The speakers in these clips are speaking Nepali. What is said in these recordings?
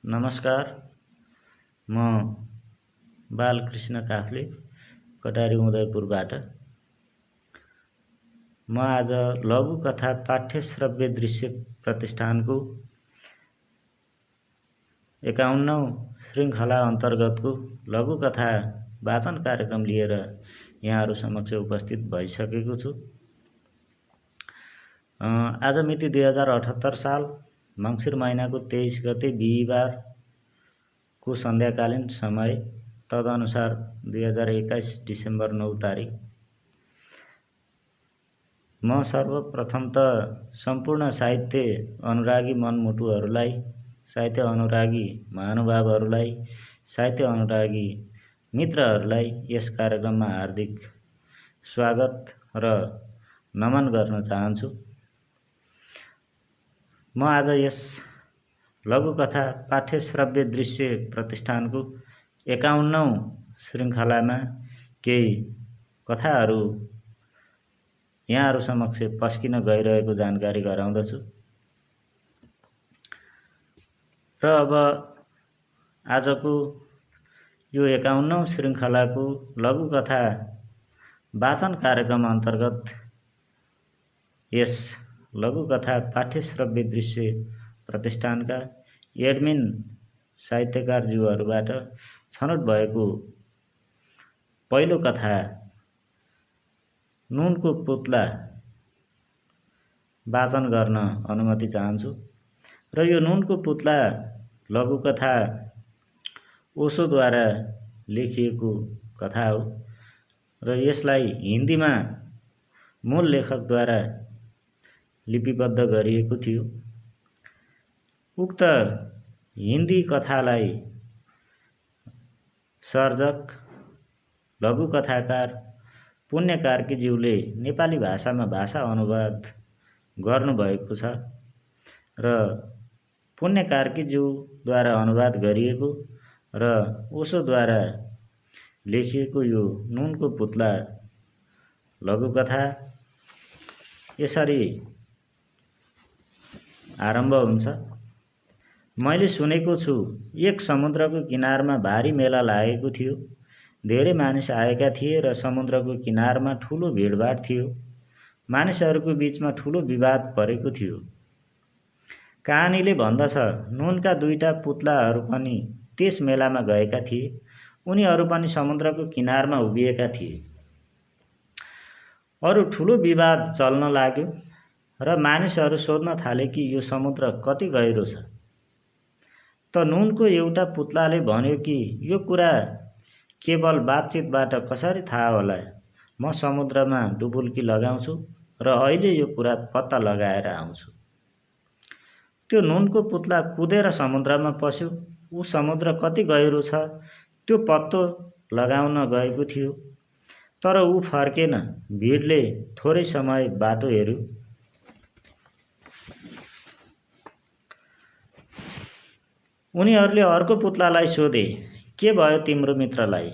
नमस्कार। म बालकृष्ण काफ्ले कटारी उदयपुरबाट। म आज लघुकथा पाठ्यश्रव्य दृश्य प्रतिष्ठानको 51औं श्रृङ्खला अन्तर्गतको लघुकथा वाचन कार्यक्रम लिएर यहाँहरू समक्ष उपस्थित भइसकेको छु। आज मिति 2078 साल मङ्सिर महिनाको 23 गते बिहिबारको सन्ध्याकालीन समय, तदनुसार 2021 डिसेम्बर 9 तारिक। म सर्वप्रथम त सम्पूर्ण साहित्य अनुरागी मनमुटुहरूलाई, साहित्य अनुरागी महानुभावहरूलाई, साहित्य अनुरागी मित्रहरूलाई यस कार्यक्रममा हार्दिक स्वागत र नमन गर्न चाहन्छु। म आज यस लघुकथा पाठ्यश्रव्य दृश्य प्रतिष्ठानको 51औं श्रृङ्खलामा केही कथाहरू यहाँहरू समक्ष पस्किन गइरहेको जानकारी गराउँदछु। र अब आजको यो 51औं श्रृङ्खलाको लघुकथा वाचन कार्यक्रम अन्तर्गत यस लघुकथा पाठ्यश्रव्य दृश्य प्रतिष्ठानका एडमिन साहित्यकारज्यूहरूबाट छनौट भएको पहिलो कथा नुनको पुत्ला वाचन गर्न अनुमति चाहन्छु। र यो नुनको पुत्ला लघुकथा ओशोद्वारा लेखिएको कथा हो र यसलाई हिन्दीमा मूल लेखकद्वारा लिपिबद्ध गरिएको थियो। उक्त हिन्दी कथालाई सर्जक लघुकथाकार पुण्य कार्कीज्यूले नेपाली भाषामा भाषा अनुवाद गर्नुभएको छ र पुण्य कार्कीज्यूद्वारा अनुवाद गरिएको र ओशोद्वारा लेखिएको यो नुनको पुत्ला लघुकथा यसरी आरम्भ हुन्छ। मैले सुनेको छु, एक समुद्रको किनारमा भारी मेला लागेको थियो। धेरै मानिस आएका थिए र समुद्रको किनारमा ठुलो भिडभाड थियो। मानिसहरूको बीचमा ठुलो विवाद परेको थियो। कहानीले भन्दछ, नुनका दुईटा पुत्लाहरू पनि त्यस मेलामा गएका थिए। उनीहरू पनि समुद्रको किनारमा उभिएका थिए। अरू ठुलो विवाद चल्न लाग्यो र मानिसहरू सोध्न थाले कि यो समुद्र कति गहिरो छ। त नुनको एउटा पुत्लाले भन्यो कि यो कुरा केवल बातचितबाट कसरी थाहा होला। म समुद्रमा डुबुल्की लगाउँछु र अहिले यो कुरा पत्ता लगाएर आउँछु। त्यो नुनको पुत्ला कुदेर समुद्रमा पस्यो। ऊ समुद्र कति गहिरो छ त्यो पत्तो लगाउन गएको थियो। तर ऊ फर्केन। भिडले थोरै समय बाटो हेर्यो। उनीहरूले अर्को पुत्लालाई सोधे, के भयो तिम्रो मित्रलाई?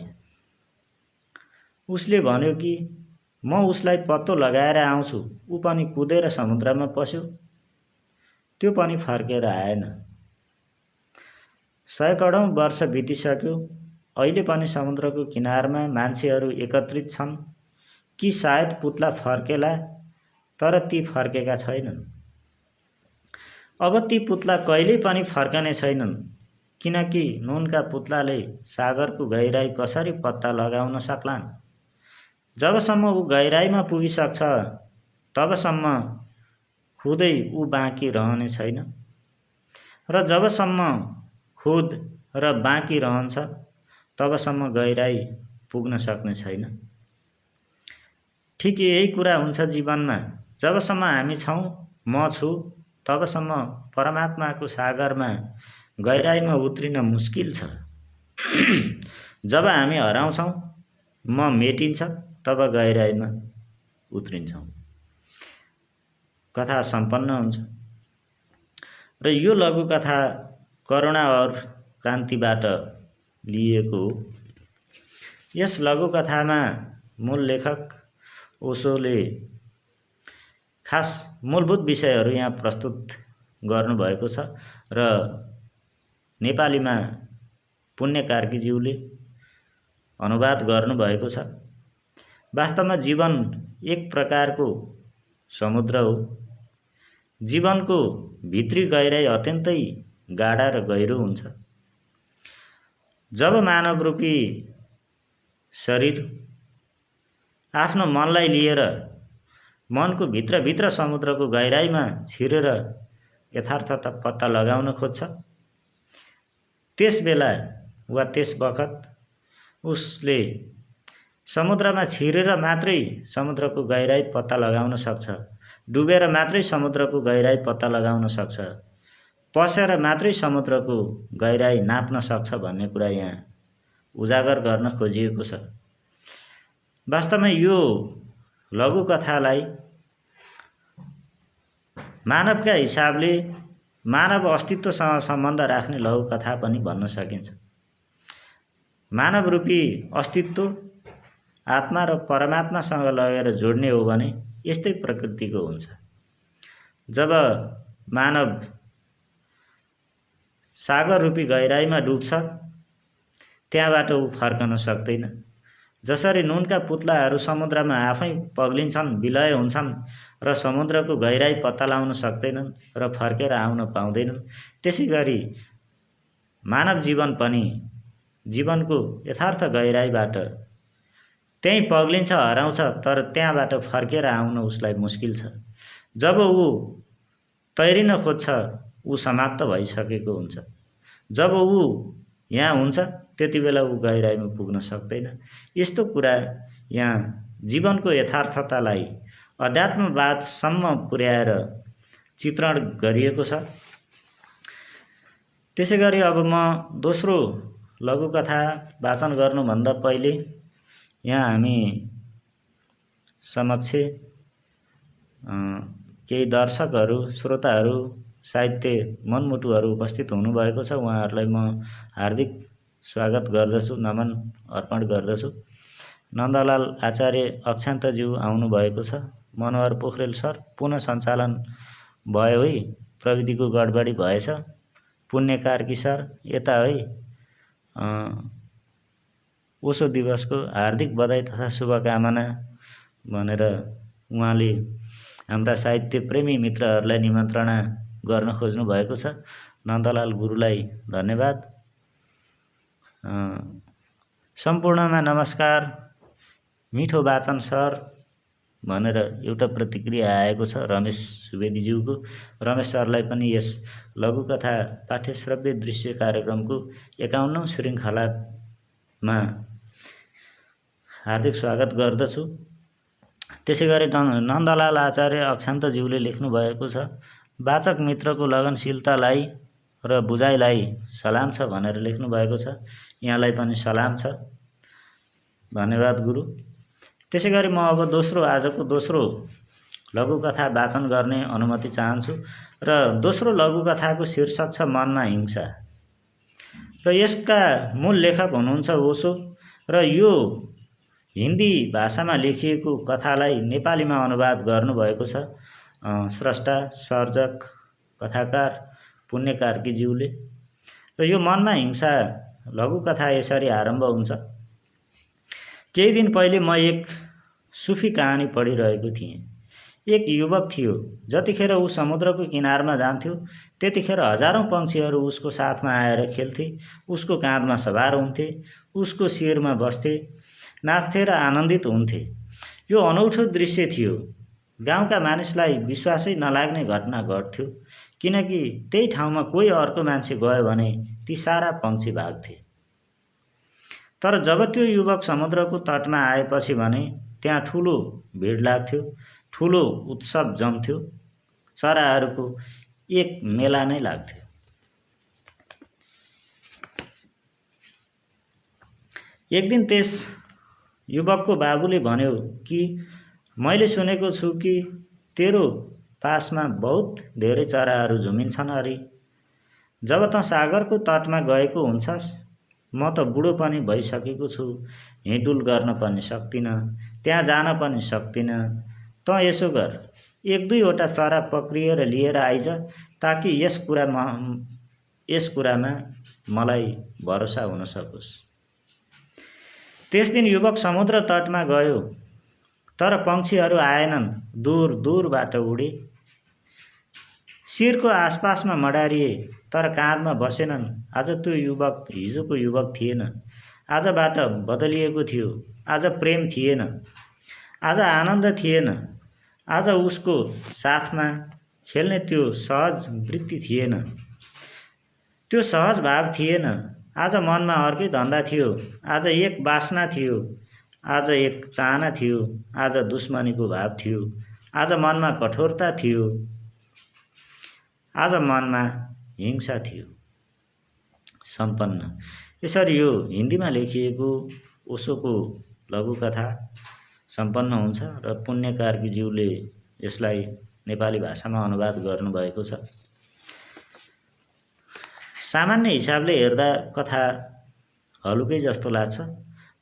उसले भन्यो कि म उसलाई पत्तो लगाएर आउँछु। ऊ पनि कुदेर समुद्रमा पस्यो। त्यो पनि फर्केर आएन। सयकडौँ वर्ष बितिसक्यो। अहिले पनि समुद्रको किनारमा मान्छेहरू एकत्रित छन् कि सायद पुत्ला फर्केला, तर ती फर्केका छैनन्। अब ती पुत्ला कहिल्यै पनि फर्कने छैनन्, किनकि नुनका पुत्लाले सागरको गहिराई कसरी पत्ता लगाउन सक्लान्। जबसम्म ऊ गहिराईमा पुगिसक्छ तबसम्म खुदै ऊ बाँकी रहने छैन र जबसम्म खुद र बाँकी रहन्छ तबसम्म गहिराई पुग्न सक्ने छैन। ठिक यही कुरा हुन्छ जीवनमा। जबसम्म हामी छौँ, म छु, तबसम्म परमात्माको सागरमा गहिराईमा उत्रिन मुस्किल छ। जब हामी हराउँछौँ, म मेटिन्छ, तब गहिराईमा उत्रिन्छौँ। कथा सम्पन्न हुन्छ। र यो लघुकथा करुणा और क्रान्तिबाट लिएको हो। यस लघुकथामा मूल लेखक ओशोले खास मूलभूत विषयहरू यहाँ प्रस्तुत गर्नुभएको छ र नेपालीमा पुण्य कार्कीज्यूले अनुवाद गर्नुभएको छ। वास्तवमा जीवन एक प्रकारको समुद्र हो। जीवनको भित्री गहिराई अत्यन्तै गाढा र गहिरो हुन्छ। जब मानव रूपी शरीर आफ्नो मनलाई लिएर मनको भित्रभित्र समुद्रको गहिराईमा छिरेर यथार्थता पत्ता लगाउन खोज्छ, त्यस बेला वा त्यस बखत उसले समुद्रमा छिरेर मात्रै समुद्रको गहिराई पत्ता लगाउन सक्छ, डुबेर मात्रै समुद्रको गहिराई पत्ता लगाउन सक्छ, पसेर मात्रै समुद्रको गहिराई नाप्न सक्छ भन्ने कुरा यहाँ उजागर गर्न खोजिएको छ। वास्तवमा यो लघुकथालाई मानवका हिसाबले मानव अस्तित्वसँग सम्बन्ध राख्ने लघुकथा पनि भन्न सकिन्छ। मानव रूपी अस्तित्व आत्मा र परमात्मासँग लगेर जोड्ने हो भने यस्तै प्रकृतिको हुन्छ। जब मानव सागर रूपी गहिराईमा डुब्छ त्यहाँबाट ऊ फर्कन सक्दैन। जसरी नुनका पुतलाहरू समुद्रमा आफै पग्लिन्छन्, विलय हुन्छन् र समुद्रको गहिराई पत्ता लगाउन सक्दैनन् र फर्केर आउन पाउँदैनन्, त्यसै गरी मानव जीवन पनि जीवनको यथार्थ गहिराईबाट त्यही पग्लिन्छ, हराउँछ, तर त्यहाँबाट फर्केर आउन उसलाई मुस्किल छ। जब ऊ तैरिन खोज्छ ऊ समाप्त भइसकेको हुन्छ। जब ऊ यहाँ हुन्छ त्यति बेला ऊ गहिराईमा पुग्न सक्दैन। यस्तो कुरा यहाँ जीवनको यथार्थतालाई अध्यात्मवादसम्म पुर्याएर चित्रण गरिएको छ। त्यसै गरी अब म दोस्रो लघुकथा वाचन गर्नुभन्दा पहिले यहाँ हामी समक्ष केही दर्शकहरू, श्रोताहरू, साहित्य मनमुटुहरू उपस्थित हुनुभएको छ। उहाँहरूलाई म हार्दिक स्वागत गर्दछु, नमन अर्पण गर्दछु। नन्दलाल आचार्य अक्षान्तज्यू आउनुभएको छ। मनोहर पोखरेल सर पुनः सञ्चालन भयो है, प्रविधिको गडबडी भएछ। पुण्य कार्की सर यता है, ओशो दिवसको हार्दिक बधाई तथा शुभकामना भनेर उहाँले हाम्रा साहित्य प्रेमी मित्रहरूलाई निमन्त्रणा गर्न खोज्नु भएको छ। नन्दलाल गुरुलाई धन्यवाद। सम्पूर्णमा नमस्कार, मिठो वाचन सर भनेर एउटा प्रतिक्रिया आएको छ रमेश सुवेदीज्यूको। रमेश सरलाई पनि यस लघुकथा पाठ्यश्रव्य दृश्य कार्यक्रमको 51औं श्रृङ्खलामा हार्दिक स्वागत गर्दछु। त्यसै गरी नन्दलाल आचार्य अक्षान्तज्यूले लेख्नु भएको छ, वाचक मित्रको लगनशीलतालाई र बुझाइलाई सलाम छ भनेर लेख्नु भएको छ। यहाँलाई पनि सलाम छ, धन्यवाद गुरु। त्यसै गरी म अब आजको दोस्रो लघुकथा वाचन गर्ने अनुमति चाहन्छु र दोस्रो लघुकथाको शीर्षक छ मनमा हिंसा र यसका मूल लेखक हुनुहुन्छ ओशो र यो हिन्दी भाषामा लेखिएको कथालाई नेपालीमा अनुवाद गर्नुभएको छ स्रष्टा, सर्जक, कथाकार पुण्य कार्कीज्यूले। र यो मनमा हिंसा लघुकथा यसरी आरम्भ हुन्छ। केही दिन पहिले म एक सुफी कहानी पढिरहेको थिएँ। एक युवक थियो, जतिखेर ऊ समुद्रको किनारमा जान्थ्यो त्यतिखेर हजारौं पक्षीहरू उसको साथमा आएर खेल्थे, उसको काँधमा सवार हुन्थे, उसको शिरमा बस्थे, नाच्थे र आनन्दित हुन्थे। यो अनौठो दृश्य थियो। गाउँका मानिसलाई विश्वासै नलाग्ने घटना घट्थ्यो, किनकि त्यही ठाउँमा कोही अर्को मान्छे गयो भने ती सारा पक्षी भाग्थे। तर जब त्यो युवक समुद्रको तटमा आएपछि भने त्यहाँ ठुलो भिड लाग्थ्यो, ठुलो उत्सव जम्थ्यो, चराहरूको एक मेला नै लाग्थ्यो। एक दिन त्यस युवकको बाबुले भन्यो कि मैले सुनेको छु कि तेरो पासमा बहुत धेरै चराहरू झुमिन्छन् अरे। जब त सागरको तटमा गएको हुन्छस्, म त बुढो पनि भइसकेको छु, हिँडुल गर्न पनि सक्दिनँ, त्यहाँ जान पनि सक्दिनँ। त यसो गर, 1-2वटा चरा पक्रिएर लिएर आइज ताकि यस कुरा यस कुरामा मलाई भरोसा हुन सकोस्। त्यस दिन युवक समुद्र तटमा गयो, तर पक्षीहरू आएनन्, दूर दूरबाट उडे। शिरको आसपासमा मडारिए, तर काँधमा बसेनन्। आज त्यो युवक हिजोको युवक थिएन, आजबाट बदलिएको थियो। आज प्रेम थिएन, आज आनन्द थिएन, आज उसको साथमा खेल्ने त्यो सहज वृत्ति थिएन, त्यो सहज भाव थिएन। आज मनमा अर्कै धन्दा थियो, आज एक वासना थियो, आज एक चाहना थियो, आज दुश्मनीको भाव थियो, आज मनमा कठोरता थियो, आज मनमा हिंसा थियो। सम्पन्न। यसरी यो हिन्दीमा लेखिएको ओशोको लघुकथा सम्पन्न हुन्छ र पुण्य कार्कीज्यूले यसलाई नेपाली भाषामा अनुवाद गर्नुभएको छ। सामान्य हिसाबले हेर्दा कथा हलुकै जस्तो लाग्छ,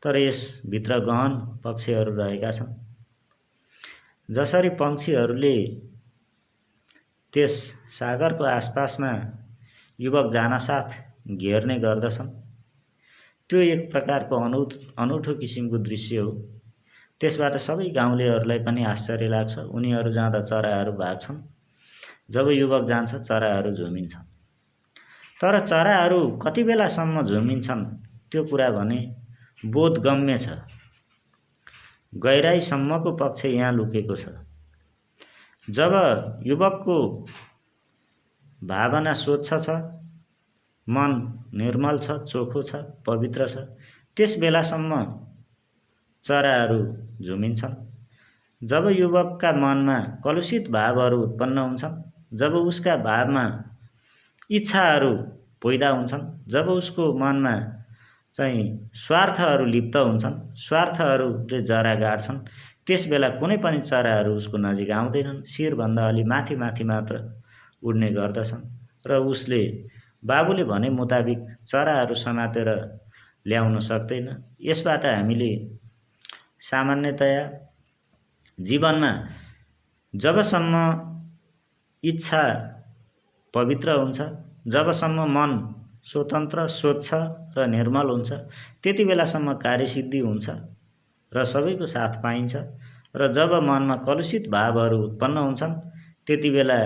तर यसभित्र गहन पक्षहरू रहेका छन्। जसरी पक्षीहरूले त्यस सागरको आसपासमा युवक जानसाथ घेर्ने गर्दछन्, त्यो एक प्रकारको अनौठो किसिमको दृश्य हो। त्यसबाट सबै गाउँलेहरूलाई पनि आश्चर्य लाग्छ। उनीहरू जाँदा चराहरू भाग्छन्, जब युवक जान्छ चराहरू झुमिन्छन्। तर चराहरू कति बेलासम्म झुमिन्छन् त्यो कुरा भने बोधगम्य छ। गहिराईसम्मको पक्ष यहाँ लुकेको छ। जब युवकको भावना स्वच्छ छ, मन निर्मल छ, चोखो छ, पवित्र छ, त्यस बेलासम्म चराहरू झुमिन्छन्। जब युवकका मनमा कलुषित भावहरू उत्पन्न हुन्छन्, जब उसका भावमा इच्छाहरू पैदा हुन्छन्, जब उसको मनमा चाहिँ स्वार्थहरू लिप्त हुन्छन्, स्वार्थहरूले जरा गाड्छन्, त्यस बेला कुनै पनि चराहरू उसको नजिक आउँदैनन्। शिरभन्दा अलि माथि माथि मात्र उड्ने गर्दछन् र उसले बाबुले भने मुताबिक चराहरू समातेर ल्याउन सक्दैन। यसबाट हामीले सामान्यतया जीवनमा जबसम्म इच्छा पवित्र हुन्छ, जबसम्म मन स्वतन्त्र, स्वच्छ र निर्मल हुन्छ, त्यति बेलासम्म कार्यसिद्धि हुन्छ र सबैको साथ पाइन्छ। र जब मनमा कलुषित भावहरू उत्पन्न हुन्छन्, त्यति बेला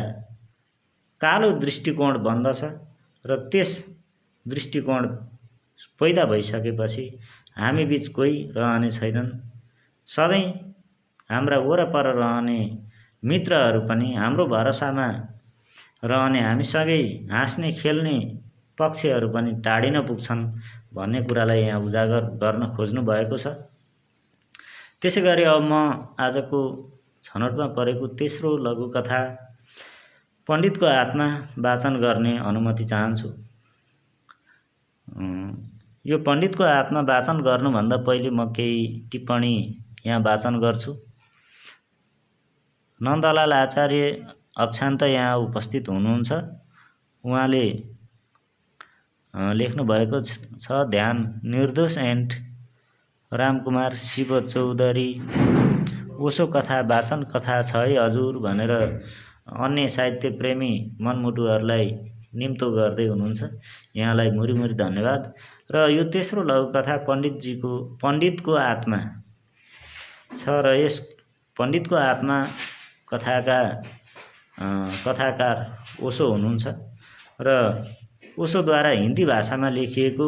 कालो दृष्टिकोण बन्दछ र त्यस दृष्टिकोण पैदा भइसकेपछि हामी बीच कोही रहने छैनन्। सधैँ हाम्रा वरपर रहने मित्रहरू पनि हाम्रो भरोसामा रहने, हामीसँगै हाँस्ने खेल्ने पक्षहरू पनि टाढिन पुग्छन् भन्ने कुरालाई यहाँ उजागर गर्न खोज्नु भएको छ। त्यसै गरी अब म आजको छनौटमा परेको तेस्रो लघुकथा पण्डितको आत्मा वाचन गर्ने अनुमति चाहन्छु। यो पण्डितको आत्मा वाचन गर्नुभन्दा पहिले म केही टिप्पणी यहाँ वाचन गर्छु। नन्दलाल आचार्य अक्षान्त यहाँ उपस्थित हुनुहुन्छ। उहाँले लेख्नु भएको छ, ध्यान निर्दोष एन्ड रामकुमार शिव चौधरी ओशो कथा वाचन कथा छ है हजुर भनेर अन्य साहित्य प्रेमी मनमुटुहरूलाई निम्तो गर्दै हुनुहुन्छ। यहाँलाई मुरी धन्यवाद। र यो तेस्रो लघुकथा पण्डितको आत्मा छ र यस पण्डितको आत्मा कथाका कथाकार ओशो हुनुहुन्छ र ओशोद्वारा हिन्दी भाषामा लेखिएको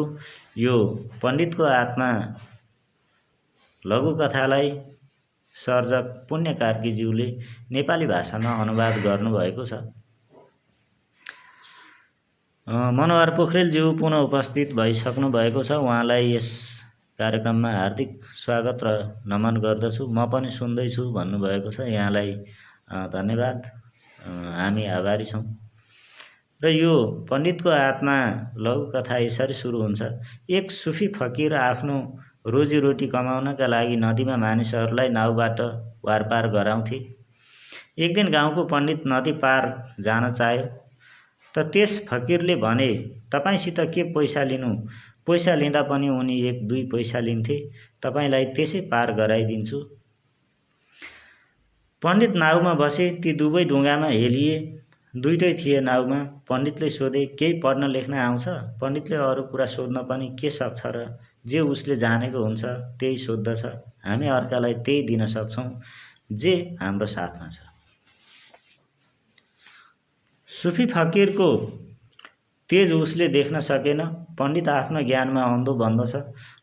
यो पण्डितको आत्मा लघुकथालाई सर्जक पुण्य कार्कीज्यूले नेपाली भाषामा अनुवाद गर्नुभएको छ। मनोहर पोखरेलज्यू पुनः उपस्थित भइसक्नु भएको छ। उहाँलाई यस कार्यक्रममा हार्दिक स्वागत र नमन गर्दछु। म पनि सुन्दैछु भन्नुभएको छ, यहाँलाई धन्यवाद, हामी आभारी छौँ। र यो पण्डितको आत्मा लघुकथा यसरी सुरु हुन्छ। एक सुफी फकीर आफ्नो रोजीरोटी कमाउनका लागि नदीमा मानिसहरूलाई नाउबाट वारपार गराउँथे। एक दिन गाउँको पण्डित नदी पार जान चाह्यो त त्यस फकीरले भने, तपाईसित के पैसा लिनु? पैसा लिँदा पनि उनी 1-2 पैसा लिन्थे, तपाईलाई त्यसै पार गराइदिन्छु। पण्डित नाउमा बसे, ती दुवै ढुङ्गामा हेलिए। दुईटै थिए नाउमा। पण्डितले सोधे, केही पढ्न लेख्न आउँछ? पण्डितले अरू कुरा सोध्न पनि के सक्छ र? जे उसले जानेको हुन्छ त्यही सोध्दछ। हामी अर्कालाई त्यही दिन सक्छौँ जे हाम्रो साथमा छ। सुफी फकिरको तेज उसले देख्न सकेन। पण्डित आफ्नो ज्ञानमा अन्धो भन्दछ।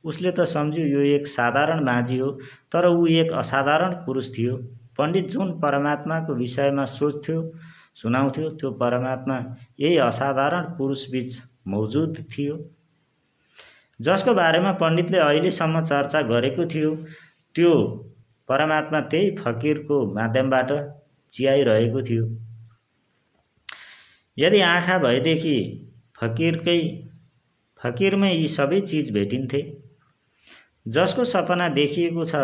उसले त सम्झ्यो यो एक साधारण माझी हो, तर ऊ एक असाधारण पुरुष थियो। पण्डित जुन परमात्माको विषयमा सोच्थ्यो सुनाउँथ्यो, त्यो परमात्मा यही असाधारण पुरुषबीच मौजुद थियो। जसको बारेमा पण्डितले अहिलेसम्म चर्चा गरेको थियो, त्यो परमात्मा त्यही फकिरको माध्यमबाट चियाइरहेको थियो। यदि आँखा भएदेखि फकिरमै यी सबै चिज भेटिन्थे। जसको सपना देखिएको छ,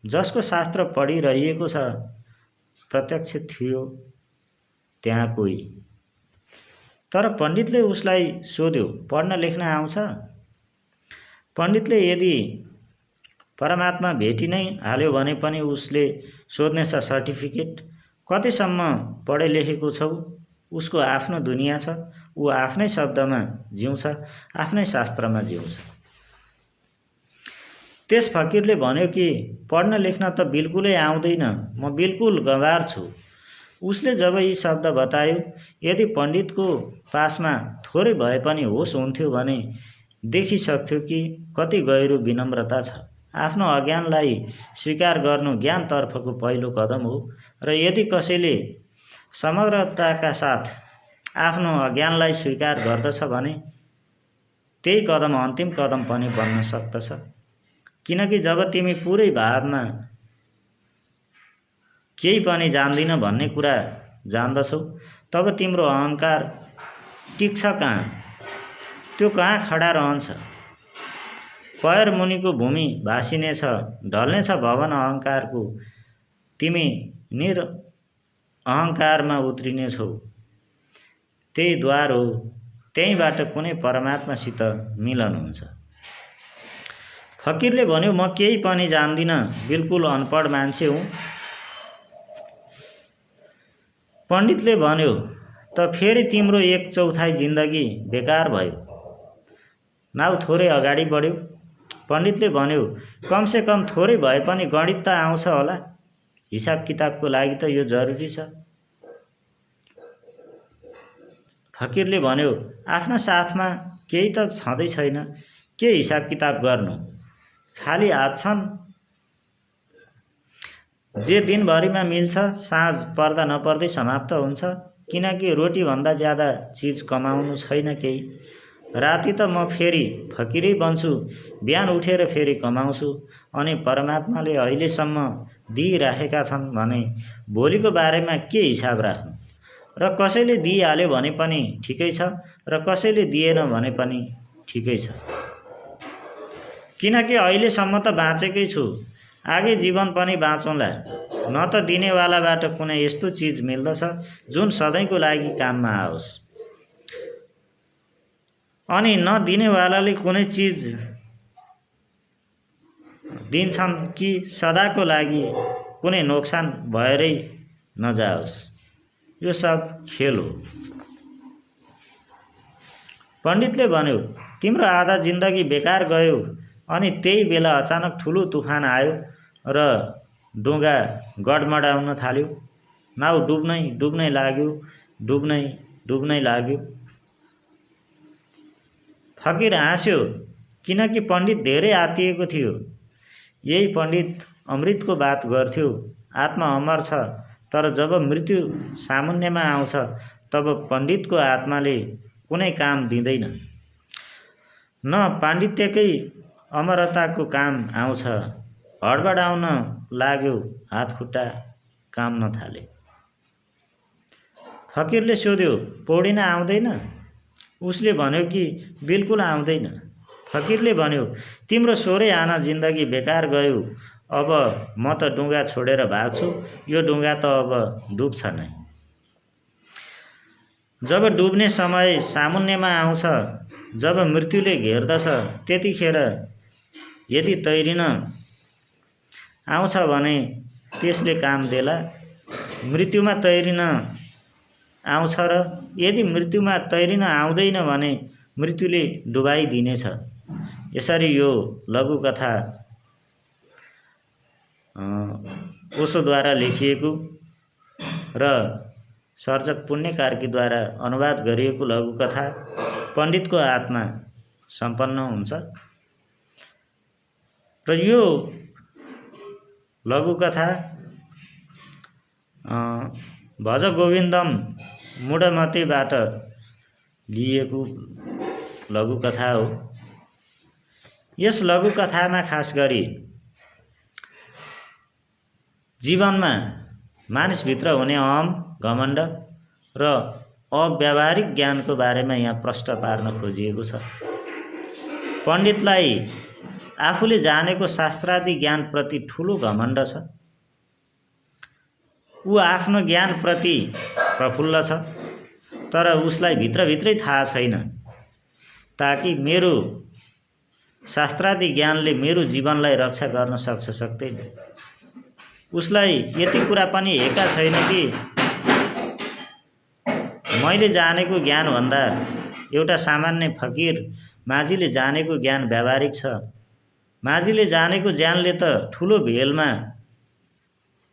जसको शास्त्र पढिरहेको छ, प्रत्यक्ष थियो त्यहाँ कोही। तर पण्डितले उसलाई सोध्यो, पढ्न लेख्न आउँछ? पण्डितले यदि परमात्मा भेटि नै हाल्यो भने पनि उसले सोध्नेछ, सर्टिफिकेट? कतिसम्म पढे लेखेको छौ? उसको आफ्नो दुनियाँ छ। ऊ आफ्नै शब्दमा जिउँछ, आफ्नै शास्त्रमा जिउँछ। त्यस फकिरले भन्यो कि पढ्न लेख्न त बिल्कुलै आउँदैन, म बिल्कुल गँवार छु। उसले जब यी शब्द बतायो, यदि पण्डितको पासमा थोरै भए पनि होस हुन्थ्यो भने देखिसक्थ्यो कि कति गहिरो विनम्रता छ। आफ्नो अज्ञानलाई स्वीकार गर्नु ज्ञानतर्फको पहिलो कदम हो, र यदि कसैले समग्रताका साथ आफ्नो अज्ञानलाई स्वीकार गर्दछ भने त्यही कदम अन्तिम कदम पनि बन्न सक्दछ। किनकि जब तिमी पुरै भावमा केही पनि जान्दिन भन्ने कुरा जान्दछौ, तब तिम्रो अहङ्कार टिक्छ कहाँ? त्यो कहाँ खडा रहन्छ? पैर मुनिको भूमि भासिनेछ, ढल्नेछ भवन अहङ्कारको। तिमी अहङ्कारमा उत्रिनेछौ। त्यही द्वार हो, त्यहीँबाट कुनै परमात्मासित मिलन हुन्छ। फकिरले भन्यो, म केही पनि जान्दिन, बिल्कुल अनपढ मान्छे हुँ। पण्डितले भन्यो, त फेरि तिम्रो 1/4 जिन्दगी बेकार भयो। नाउ थोरै अगाडि बढ्यो। पण्डितले भन्यो, कमसे कम थोरै भए पनि गणित त आउँछ होला? हिसाब किताबको लागि त यो जरुरी छ। फकिरले भन्यो, आफ्ना साथमा केही त छँदै छैन, के हिसाब किताब गर्नु? खाली हात छन्। जे दिनभरिमा मिल्छ साँझ पर्दा नपर्दै समाप्त हुन्छ। किनकि रोटीभन्दा ज्यादा चिज कमाउनु छैन केही। राति त म फेरि फकिरै बन्छु, बिहान उठेर फेरि कमाउँछु। अनि परमात्माले अहिलेसम्म दिइराखेका छन् भने भोलिको बारेमा के हिसाब राख्नु? र कसैले दिइहाल्यो भने पनि ठिकै छ, र कसैले दिएन भने पनि ठिकै छ। किनकि अहिलेसम्म त बाँचेकै छु, आगे जीवन पनि बाँचौँला। न त दिनेवालाबाट कुनै यस्तो चिज मिल्दछ जुन सधैँको लागि काममा आओस्, अनि न दिनेवालाले कुनै चिज दिन्छन् कि सदाको लागि कुनै नोक्सान भएरै नजाओस्। यो सब खेल हो। पण्डितले भन्यो, तिम्रो आधा जिन्दगी बेकार गयो। अनि त्यही बेला अचानक ठुलो तुफान आयो र डुङ्गा गडमडाउन थाल्यो। नाउ डुब्नै लाग्यो। फकिर हाँस्यो, किनकि पण्डित धेरै आत्तिएको थियो। यही पण्डित अमृतको बात गर्थ्यो। आत्मा अमर छ, तर जब मृत्यु सामुन्नेमा आउँछ तब पण्डितको आत्माले कुनै काम दिँदैन। न पाण्डित्यकै अमरताको काम आउँछ। हडबडाउन लाग्यो, हातखुट्टा काम्न थाले। फकिरले सोध्यो, पौडिन आउँदैन? उसले भन्यो कि बिल्कुल आउँदैन। फकिरले भन्यो, तिम्रो 16 आना जिन्दगी बेकार गयो। अब म त डुङ्गा छोडेर भाग्छु। यो डुङ्गा त अब डुब्छ नै। जब डुब्ने समय सामुन्नेमा आउँछ, जब मृत्युले घेर्दछ, त्यतिखेर यदि तैरिन आउँछ भने त्यसले काम देला। मृत्युमा तैरिन आउँछ र यदि मृत्युमा तैरिन आउँदैन भने मृत्युले डुबाइदिनेछ। यसरी यो लघुकथा ओशोद्वारा लेखिएको र सर्जक पुण्य कार्कीद्वारा अनुवाद गरिएको लघुकथा पण्डितको आत्मा सम्पन्न हुन्छ। र यो लघुकथा भज गोविन्दम मूढमतेबाट लिएको लघुकथा हो। यस लघुकथामा खास गरी जीवनमा मानिसभित्र हुने अहम, घमण्ड र अव्यावहारिक ज्ञानको बारेमा यहाँ प्रश्न पार्न खोजिएको छ। पण्डितलाई आफूले जानेको शास्त्रादि ज्ञानप्रति ठुलो घमण्ड छ। ऊ आफ्नो ज्ञानप्रति प्रफुल्ल छ, तर उसलाई भित्रभित्रै थाहा छैन ताकि मेरो शास्त्रादि ज्ञानले मेरो जीवनलाई रक्षा गर्न सक्छ सक्दैन। उसलाई यति कुरा पनि हेका छैन कि मैले जानेको ज्ञानभन्दा एउटा सामान्य फकिर माझीले जानेको ज्ञान व्यावहारिक छ। माझीले जानेको ज्ञानले त ठुलो भेलमा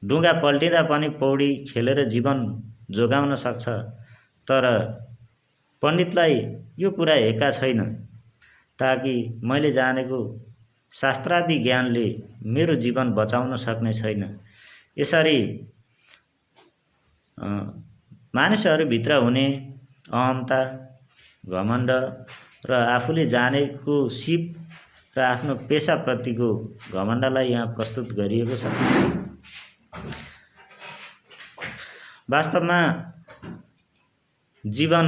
डुङ्गा पल्टिँदा पनि पौडी खेलेर जीवन जोगाउन सक्छ, तर पण्डितलाई यो कुरा हेका छैन ताकि मैले जानेको शास्त्रादि ज्ञानले मेरो जीवन बचाउन सक्ने छैन। यसरी मानिसहरूभित्र हुने अहमता, घमण्ड र आफूले जानेको सिप र आफ्नो पेसाप्रतिको घमण्डलाई यहाँ प्रस्तुत गरिएको छ। वास्तवमा जीवन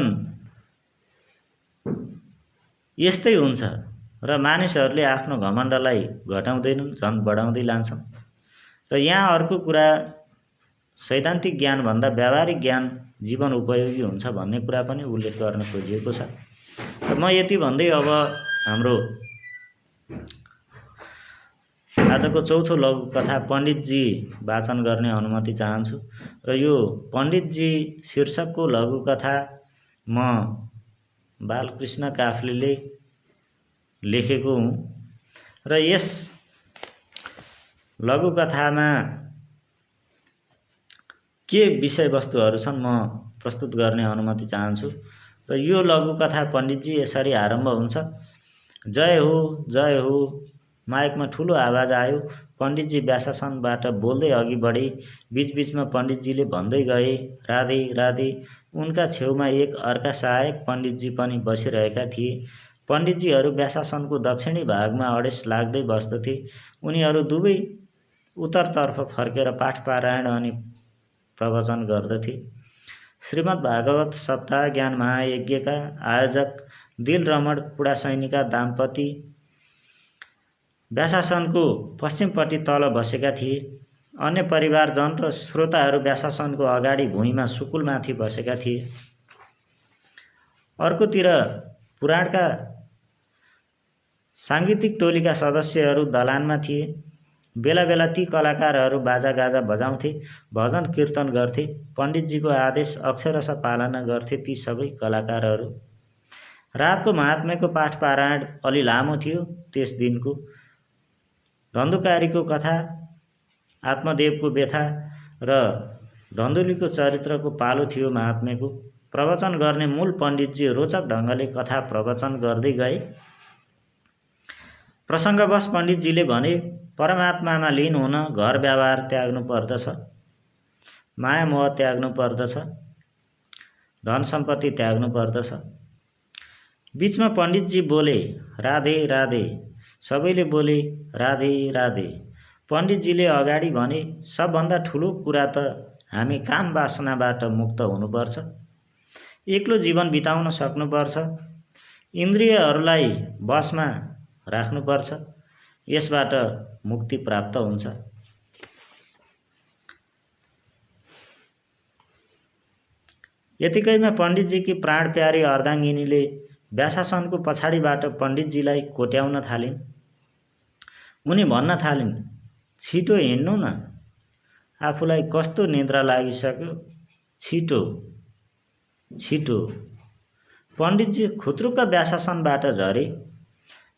यस्तै हुन्छ र मानिसहरूले आफ्नो घमण्डलाई घटाउँदैनन्, झन् बढाउँदै लान्छन्। र यहाँ अर्को कुरा, सैद्धान्तिक ज्ञानभन्दा व्यावहारिक ज्ञान जीवन उपयोगी हुन्छ भन्ने कुरा पनि उल्लेख गर्न खोजिएको छ। र म यति भन्दै अब हाम्रो आजको चौथो लघुकथा पण्डितजी वाचन गर्ने अनुमति चाहन्छु। र यो पण्डितजी शीर्षकको लघुकथा म बालकृष्ण काफ्लेले लेखेको हुँ। र यस लघुकथामा के विषयवस्तुहरू छन् म प्रस्तुत गर्ने अनुमति चाहन्छु। र यो लघुकथा पण्डितजी यसरी आरम्भ हुन्छ। जय हो। माइकमा ठुलो आवाज आयो। पण्डितजी व्यासासनबाट बोल्दै अघि बढे। बीचबीचमा पण्डितजीले भन्दै गए, राधे राधे। उनका छेउमा एक अर्का सहायक पण्डितजी पनि बसिरहेका थिए। पण्डितजीहरू व्यासासनको दक्षिणी भागमा अडेस लाग्दै बस्दथे। उनीहरू दुवै उत्तरतर्फ फर्केर पाठ पारायण अनि प्रवचन गर्दथे। श्रीमद् भागवत सप्ताह ज्ञान महायज्ञका आयोजक दिलरमण पुडासैनीका दाम्पति व्यासासनको पश्चिमपट्टि तल बसेका थिए। अन्य परिवारजन र श्रोताहरू व्यासासनको अगाडि भुइँमा सुकुलमाथि बसेका थिए। अर्कोतिर पुराणका साङ्गीतिक टोलीका सदस्यहरू दलानमा थिए। बेला बेला ती कलाकारहरू बाजागाजा बजाउँथे, भजन कीर्तन गर्थे। पण्डितजीको आदेश अक्षरशः पालना गर्थे ती सबै कलाकारहरू। रातको महात्म्यको पाठ पारायण अलि लामो थियो। त्यस दिनको धन्धुकारीको कथा, आत्मदेवको व्यथा र धन्धुलीको चरित्रको पालो थियो महात्म्यको। प्रवचन गर्ने मूल पण्डितजी रोचक ढङ्गले कथा प्रवचन गर्दै गए। प्रसङ्गवश पण्डितजीले भने, परमात्मामा लीन हुन घर व्यवहार त्याग्नु पर्दछ, माया मोह त्याग्नु पर्दछ, धन सम्पत्ति त्याग्नु पर्दछ। बीचमा पण्डितजी बोले, राधे राधे। सबैले बोले, राधे राधे। पण्डितजीले अगाडि भने, सबभन्दा ठुलो कुरा त हामी काम वासनाबाट मुक्त हुनुपर्छ, एक्लो जीवन बिताउन सक्नुपर्छ, इन्द्रियहरूलाई वशमा राख्नुपर्छ। यसबाट मुक्ति प्राप्त हुन्छ। यतिकैमा पण्डितजीकी प्राण प्यारी अर्धाङ्गिनीले व्यासासनको पछाडिबाट पण्डितजीलाई कोट्याउन थालिन्। उनी भन्न थालिन्, छिटो हिँड्नु न, आफूलाई कस्तो निद्रा लागिसक्यो, छिटो। छिटो। पण्डितजी खुत्रुक्क व्यासासनबाट झरे।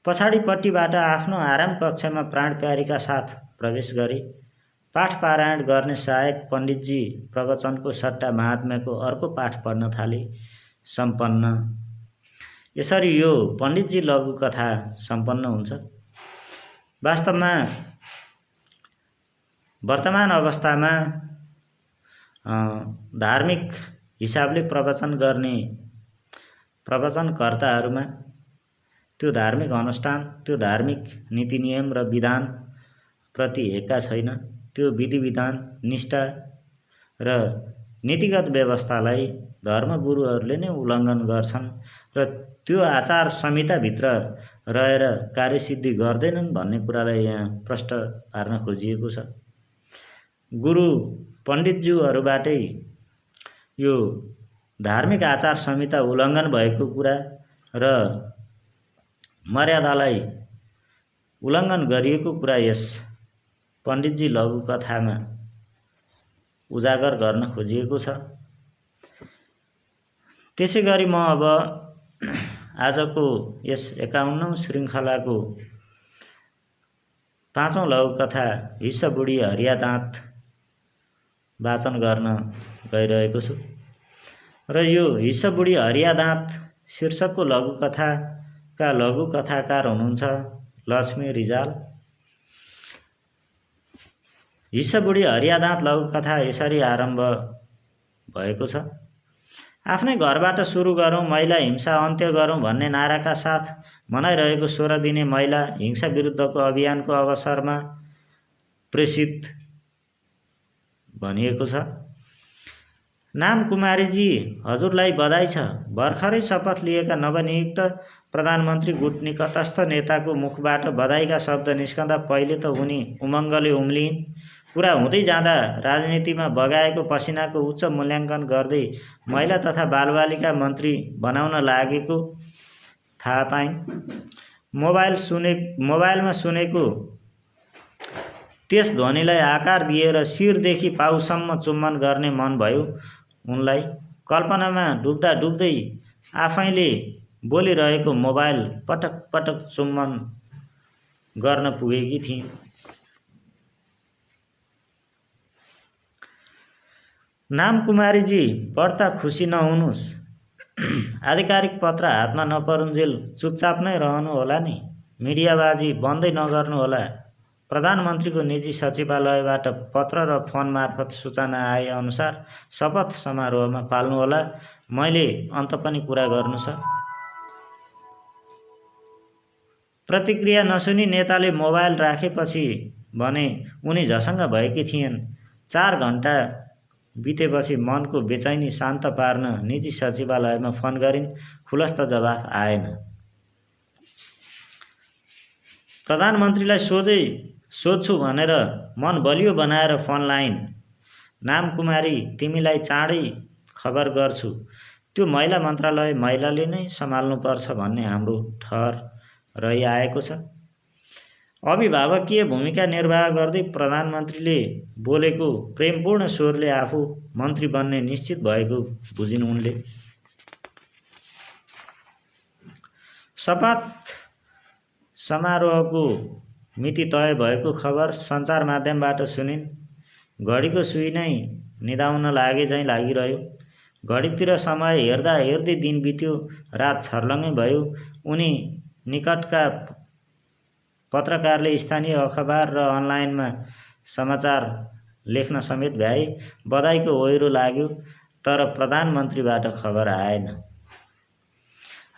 पछाडिपट्टिबाट आफ्नो आराम कक्षमा प्राणप्यारीका साथ प्रवेश गरे। पाठ पारायण गर्ने सहायक पण्डितजी प्रवचनको सट्टा महात्म्यको अर्को पाठ पढ्न थाले। सम्पन्न। यसरी यो पण्डितजी लघुकथा सम्पन्न हुन्छ। वास्तवमा वर्तमान अवस्थामा धार्मिक हिसाबले प्रवचन गर्ने प्रवचनकर्ताहरूमा त्यो धार्मिक अनुष्ठान, त्यो धार्मिक नीति नियम र विधान प्रति हेक्का छैन। त्यो विधि विधान, निष्ठा र नीतिगत व्यवस्थालाई धर्मगुरुहरूले नै उल्लङ्घन गर्छन् र त्यो आचार संहिताभित्र रहेर कार्यसिद्धि गर्दैनन् भन्ने कुरालाई यहाँ प्रष्ट पार्न खोजिएको छ। गुरु पण्डितज्यूहरूबाटै यो धार्मिक आचार संहिता उल्लङ्घन भएको कुरा र मर्यादालाई उल्लङ्घन गरिएको कुरा यस पण्डितजी लघुकथामा उजागर गर्न खोजिएको छ। त्यसै गरी म अब आजको यस 51औं श्रृङ्खलाको 5औं लघुकथा हिस्स बुढी हरिया दाँत वाचन गर्न गइरहेको छु र यो हिस्स बुढी हरिया दाँत शीर्षकको लघुकथाका लघुकथाकार हुनुहुन्छ लक्ष्मी रिजाल। हिस्स बुढी हरिया दाँत लघुकथा यसरी आरम्भ भएको छ। आफ्नै घरबाट सुरु गरौँ, महिला हिंसा अन्त्य गरौँ भन्ने नाराका साथ मनाइरहेको 16 दिने महिला हिंसा विरुद्धको अभियानको अवसरमा प्रेषित भनिएको छ। नाम कुमारीजी, हजुरलाई बधाई छ। भर्खरै शपथ लिएका नवनियुक्त प्रधानमन्त्री गुट निकटस्थ नेताको मुखबाट बधाईका शब्द निस्कँदा पहिले त उनी उमङ्गले उम्लिन्। कुरा हुँदै जाँदा राजनीतिमा बगाएको पसिनाको उच्च मूल्याङ्कन गर्दै महिला तथा बालबालिका मन्त्री बनाउन लागेको थाहा पाइन्। मोबाइलमा सुनेको त्यस ध्वनिलाई आकार दिएर शिरदेखि पाउसम्म चुम्बन गर्ने मन भयो उनलाई। कल्पनामा डुब्दा डुब्दै आफैले बोलिरहेको मोबाइल पटक पटक चुम्बन गर्न पुगेकी थिइन्। नाम कुमारीजी, बढ्ता खुसी नहुनुहोस्। आधिकारिक पत्र हातमा नपरुन्जेल चुपचाप नै रहनु होला नि। मिडियाबाजी बन्दै नगर्नु होला। प्रधानमन्त्रीको निजी सचिवालयबाट पत्र र फोन मार्फत सूचना आए अनुसार शपथ समारोहमा पाल्नुहोला। मैले अन्त पनि कुरा गर्नु छ। प्रतिक्रिया नसुनी नेताले मोबाइल राखेपछि भने उनी झसङ्ग भएकी थिइन्। 4 घण्टा बितेपछि मनको बेचैनी शान्त पार्न निजी सचिवालयमा फोन गरिन्। खुलस्त जवाफ आएन। प्रधानमन्त्रीलाई सोझै सोध्छु भनेर मन बलियो बनाएर फोन लाइन्। नाम कुमारी, तिमीलाई चाँडै खबर गर्छु। त्यो महिला मन्त्रालय महिलाले नै सम्हाल्नुपर्छ भन्ने हाम्रो ठहर रहिआएको छ। अभिभावकीय भूमिका निर्वाह गर्दै प्रधानमन्त्रीले बोलेको प्रेमपूर्ण स्वरले आफू मन्त्री बन्ने निश्चित भएको बुझिन् उनले। शपथ समारोहको मिति तय भएको खबर सञ्चार माध्यमबाट सुनिन्। घडीको सुई नै निदाउन लागे झैँ लागिरह्यो। घडीतिर समय हेर्दा हेर्दै दिन बित्यो, रात छर्लङ्गै भयो। उनी निकटका पत्रकारले स्थानीय अखबार र अनलाइनमा समाचार लेख्न समेत भ्याए। बधाईको ओहिरो लाग्यो, तर प्रधानमन्त्रीबाट खबर आएन।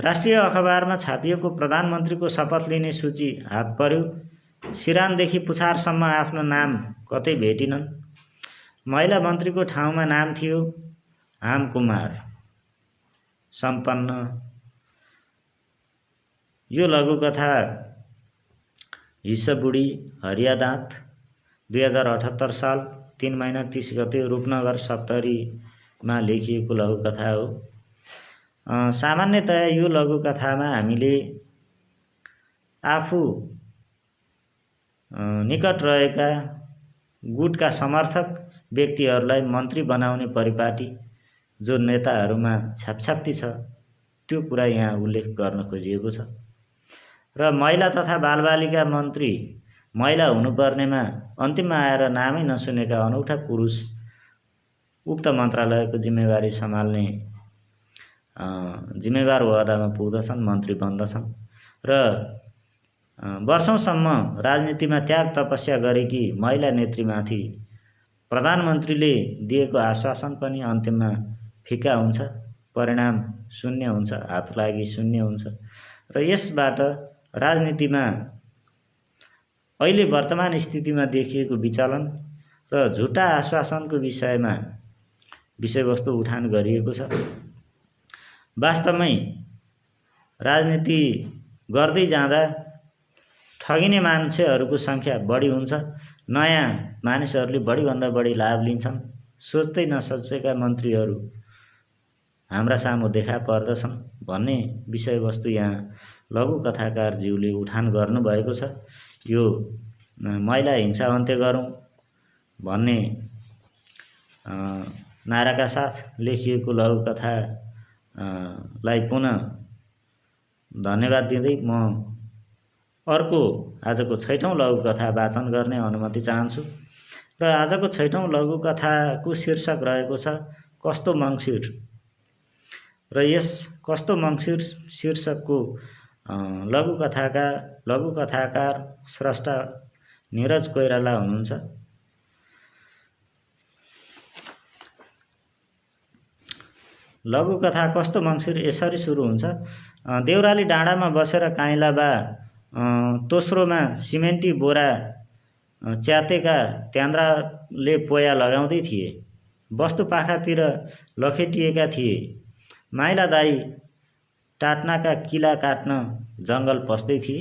राष्ट्रिय अखबारमा छापिएको प्रधानमन्त्रीको शपथ लिने सूची हात पर्यो। सिरानदेखि पुछारसम्म आफ्नो नाम कतै भेटिनन्। महिला मन्त्रीको ठाउँमा नाम थियो हाम कुमार। सम्पन्न। यो लघुकथा हिस्स बुढी हरिया दाँत 2078 साल 3 महिना 30 गते रूपनगर सप्तरीमा लेखिएको लघुकथा हो। सामान्यतया यो लघुकथामा हामीले आफू निकट रहेका गुटका समर्थक व्यक्तिहरूलाई मन्त्री बनाउने परिपाटी जो नेताहरूमा छापछाप्ती छ त्यो कुरा यहाँ उल्लेख गर्न खोजिएको छ। र महिला तथा बालबालिका मन्त्री महिला हुनुपर्नेमा अन्तिममा आएर नामै नसुनेका अनौठा पुरुष उक्त मन्त्रालयको जिम्मेवारी सम्हाल्ने जिम्मेवार ओहदामा पुग्दछन्, मन्त्री बन्दछन् र वर्षौंसम्म राजनीतिमा त्याग तपस्या गरेकी महिला नेत्रीमाथि प्रधानमन्त्रीले दिएको आश्वासन पनि अन्तिममा फिका हुन्छ, परिणाम शून्य हुन्छ, हातलागी शून्य हुन्छ। र यसबाट राजनीतिमा अहिले वर्तमान स्थितिमा देखिएको विचलन र झुटा आश्वासनको विषयमा विषयवस्तु उठान गरिएको छ। वास्तवमै राजनीति गर्दै जाँदा ठगिने मान्छेहरूको सङ्ख्या बढी हुन्छ, नयाँ मानिसहरूले बढीभन्दा बढी लाभ लिन्छन्, सोच्दै नसोचेका मन्त्रीहरू हाम्रा सामु देखा पर्दछन् भन्ने विषयवस्तु यहाँ लघुकथाकारज्यूले उठान गर्नुभएको छ। यो महिला हिंसा अन्त्य गरौँ भन्ने नाराका साथ लेखिएको लघुकथालाई पुनः धन्यवाद दिँदै म अर्को आजको 6औं लघुकथा वाचन गर्ने अनुमति चाहन्छु। र आजको 6औं लघुकथाको शीर्षक रहेको छ कस्तो मङ्सिर। र यस कस्तो मङ्सिर शीर्षकको लघुकथाकार स्रष्टा नीरज कोइराला हुनुहुन्छ। लघुकथा कस्तो मङ्सिर यसरी सुरु हुन्छ। देउराली डाँडामा बसेर काइँला बा तोस्रोमा सिमेन्टी बोरा च्यातेका त्यान्द्राले पोया लगाउँदै थिए। वस्तु पाखातिर लखेटिएका थिए। माइला दाई टाट्नाका किला काट्न जङ्गल पस्दै थिए।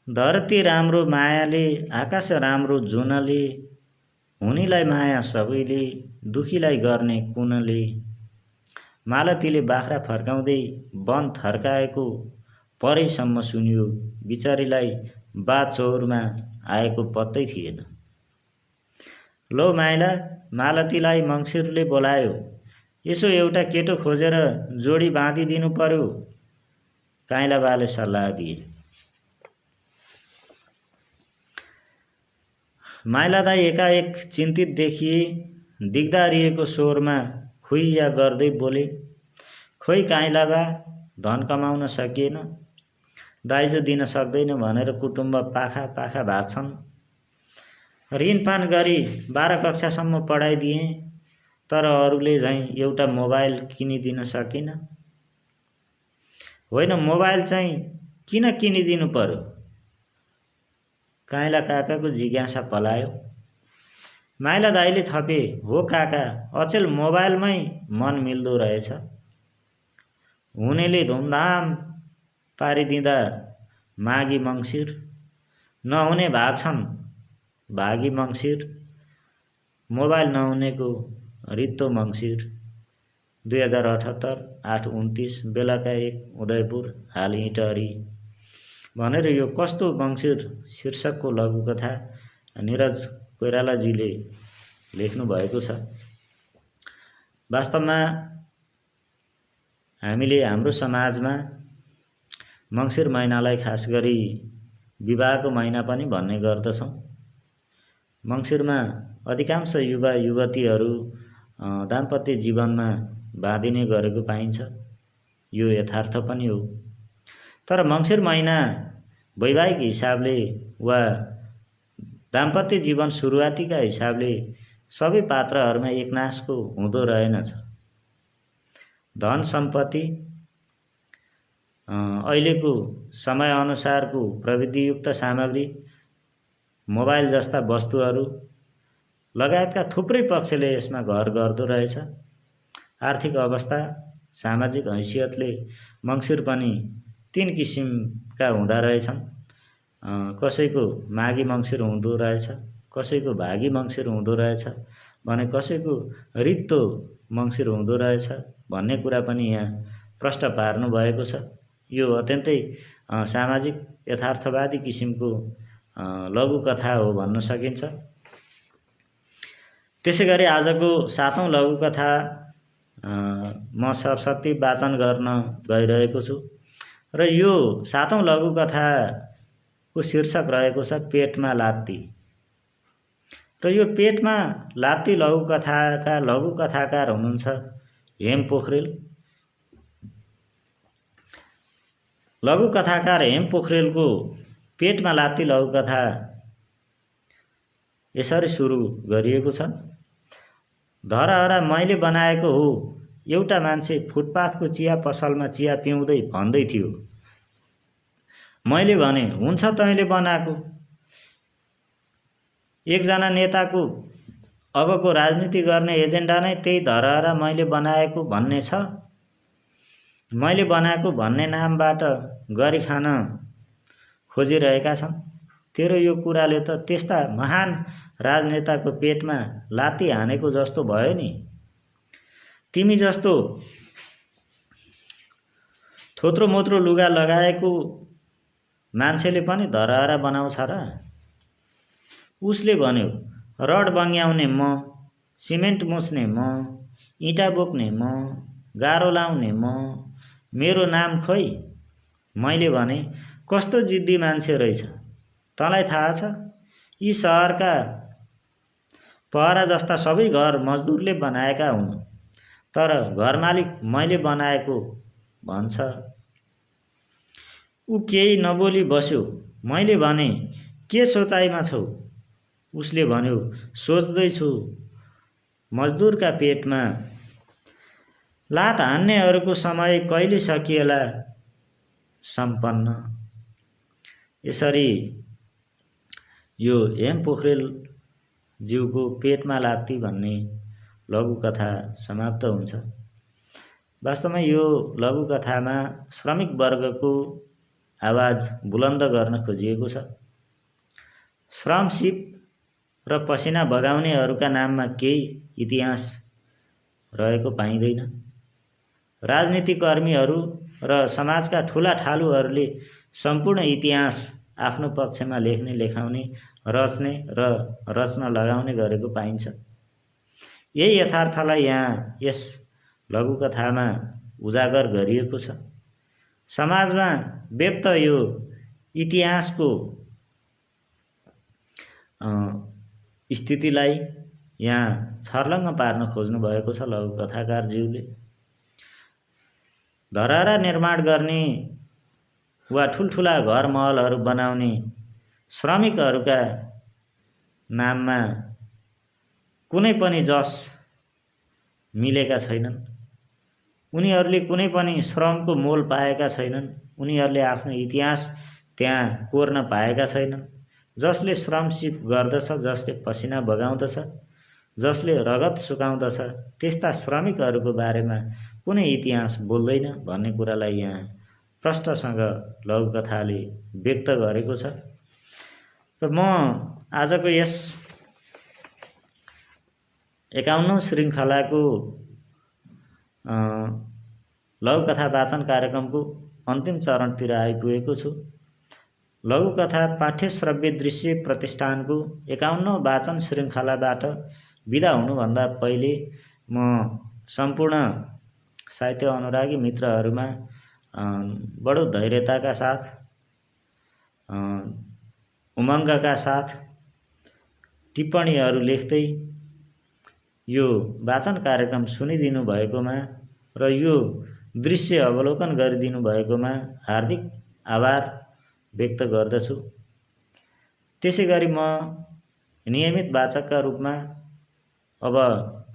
धरती राम्रो मायाले, आकाश राम्रो जुनले, हुनीलाई माया सबैले, दुखीलाई गर्ने कुनले। मालतीले बाख्रा फर्काउँदै वन थर्काएको परैसम्म सुनियो, बिचारीलाई बा चौरमा आएको पत्तै थिएन। लो माइला, मालतीलाई मङ्सिरले बोलायो, यसो एउटा केटो खोजेर जोडी बाँधिदिनु पर्यो। काइँला बाले सल्लाह दिए। माइला दाई एकाएक चिन्तित देखिए। दिगदारिएको स्वरमा खुइया गर्दै बोले, खोइ काइँला बा, धन कमाउन सकिएन, दाइजो दिन सक्दैन भनेर कुटुम्ब पाखा पाखा भाग्छन्। ऋणपान गरी 12 कक्षासम्म पढाइदिएँ, तर अरूले झैँ एउटा मोबाइल किनिदिन सकिन। होइन, मोबाइल चाहिँ किन किनिदिनु पर्यो? काइँला काकाको जिज्ञासा पलायो। माइला दाइले थपे, हो काका, अचेल मोबाइलमै मन मिल्दो रहेछ। हुनेले धुमधाम पारिदिँदा माघी मङ्सिर, नहुने भाग्छन् भागी मङ्सिर। मोबाइल नहुनेको रित्तो मङ्सिर। 2078 8:29 बेलुका 1 उदयपुर, हाल इटहरी भनेर यो कस्तो मङ्सिर शीर्षकको लघुकथा नीरज कोइरालाजीले लेख्नु भएको छ। वास्तवमा हामीले हाम्रो समाजमा मङ्सिर महिनालाई खास गरी विवाहको महिना पनि भन्ने गर्दछौँ। मङ्सिरमा अधिकांश युवा युवतीहरू दाम्पत्य जीवनमा बाँधिने गरेको पाइन्छ। यो यथार्थ पनि हो। तर मङ्सिर महिना वैवाहिक हिसाबले वा दाम्पत्य जीवन सुरुवातीका हिसाबले सबै पात्रहरूमा एकनासको हुँदो रहेनछ। धन सम्पत्ति, अहिलेको समयअनुसारको प्रविधियुक्त सामग्री, मोबाइल जस्ता वस्तुहरू लगायतका थुप्रै पक्षले यसमा घर गर्दो रहेछ। आर्थिक अवस्था, सामाजिक हैसियतले मङ्सिर पनि 3 किसिमका हुँदा रहेछन्। कसैको माघी मङ्सिर हुँदो रहेछ, कसैको भागी मङ्सिर हुँदो रहेछ भने कसैको रित्तो मङ्सिर हुँदो रहेछ भन्ने कुरा पनि यहाँ प्रष्ट पार्नु भएको छ। यो अत्यन्तै सामाजिक यथार्थवादी किसिमको लघुकथा हो भन्न सकिन्छ। त्यसै गरी आजको 7औं लघुकथा म सरस्वती वाचन गर्न गइरहेको छु र यो 7औं लघुकथाको शीर्षक रहेको छ पेटमा लात्ती। र यो पेटमा लात्ती लघुकथाका लघुकथाकार हुनुहुन्छ हेम पोखरेल। लघुकथाकार हेम पोखरेलको पेटमा लात्ती लघुकथा यसरी सुरु गरिएको छ। धरहरा मैले बनाएको हो, एउटा मान्छे फुटपाथको चिया पसलमा चिया पिउँदै भन्दै थियो, मैले भने हुन्छ तैँले बनाएको। एकजना नेताको अबको राजनीति गर्ने एजेन्डा नै त्यही धरहरा मैले बनाएको भन्ने छ। मैले बनाएको भन्ने नामबाट गरी खान खोजिरहेका छन्। तेरो यो कुराले त त्यस्ता महान राजनेताको पेटमा लात्ती हानेको जस्तो भयो नि। तिमी जस्तो थोत्रो मोत्रो लुगा लगाएको मान्छेले पनि धरहरा बनाउँछ र? उसले भन्यो, रड बङ्ग्याउने म, सिमेन्ट मुछ्ने म, इँटा बोक्ने म, गारो लाउने म, मेरो नाम खोइ। मैले भने कस्तो जिद्दी मान्छे रहेछ, तँलाई थाहा छ यी सहरका पहरा जस्ता सबै घर मजदुरले बनाएका हुन्, तर घर मालिक मैले बनाएको भन्छ। ऊ केही नबोली बस्यो। मैले भने के सोचाइमा छौ? उसले भन्यो, सोच्दैछु मजदुरका पेटमा लात हान्नेहरूको समय कहिले सकिएला सम्पन्न। यसरी यो हेम पोखरेल ज्यूको पेटमा लात्ती भन्ने लघुकथा समाप्त हुन्छ। वास्तवमा यो लघुकथामा श्रमिक वर्गको आवाज बुलन्द गर्न खोजिएको छ। श्रम सिप र पसिना बगाउनेहरूका नाममा केही इतिहास रहेको पाइँदैन। राजनीतिकर्मीहरू र समाजका ठुला ठालुहरूले सम्पूर्ण इतिहास आफ्नो पक्षमा लेख्ने, लेखाउने, रच्ने र रच्न लगाउने गरेको पाइन्छ। यही यथार्थलाई यहाँ यस लघुकथामा उजागर गरिएको छ। समाजमा व्यक्त यो इतिहासको स्थितिलाई यहाँ छर्लङ्ग पार्न खोज्नु भएको छ लघुकथाकारज्यूले। धरहरा निर्माण गर्ने वा ठुल्ठुला घर महलहरू बनाउने श्रमिकहरूका नाममा कुनै पनि जस मिलेका छैनन्। उनीहरूले कुनै पनि श्रमको मोल पाएका छैनन्। उनीहरूले आफ्नो इतिहास त्यहाँ कोर्न पाएका छैनन्। जसले श्रम सिप गर्दछ, जसले पसिना बगाउँदछ, जसले रगत सुकाउँदछ, त्यस्ता श्रमिकहरूको बारेमा कुनै इतिहास बोल्दैन भन्ने कुरालाई यहाँ प्रष्टसँग लघुकथाले व्यक्त गरेको छ। र म आजको यस 51औं श्रृङ्खलाको लघुकथा वाचन कार्यक्रमको अन्तिम चरणतिर आइपुगेको छु। लघुकथा पाठ्य श्रव्य दृश्य प्रतिष्ठानको 51औं वाचन श्रृङ्खलाबाट बिदा हुनुभन्दा पहिले म सम्पूर्ण साहित्य अनुरागी मित्रहरूमा बडो धैर्यताका साथ, उमङ्गका साथ टिप्पणीहरू लेख्दै यो वाचन कार्यक्रम सुनिदिनु भएकोमा र यो दृश्य अवलोकन गरिदिनु भएकोमा हार्दिक आभार व्यक्त गर्दछु। त्यसै गरी म नियमित वाचकका रूपमा अब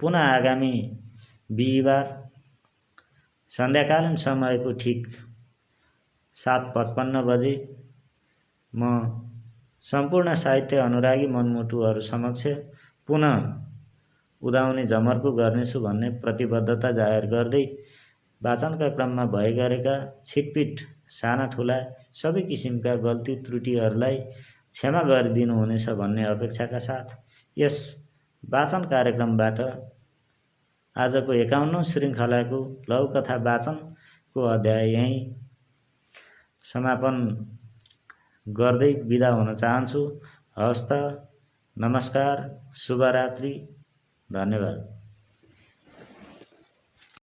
पुनः आगामी बिहिबार सन्ध्याकालीन समयको ठिक 7:55 बजे म सम्पूर्ण साहित्य अनुरागी मनमुटुहरू समक्ष पुनः उदाउने जमर्को गर्नेछु भन्ने प्रतिबद्धता जाहेर गर्दै वाचनका क्रममा भइगरेका छिटपिट साना ठुला सबै किसिमका गल्ती त्रुटिहरूलाई क्षमा गरिदिनुहुनेछ भन्ने अपेक्षाका साथ यस वाचन कार्यक्रमबाट आजको 51औं श्रृङ्खलाको लघुकथा वाचनको अध्याय यहीँ समापन गर्दै बिदा हुन चाहन्छु। हवस् त, नमस्कार, शुभरात्रि, धन्यवाद।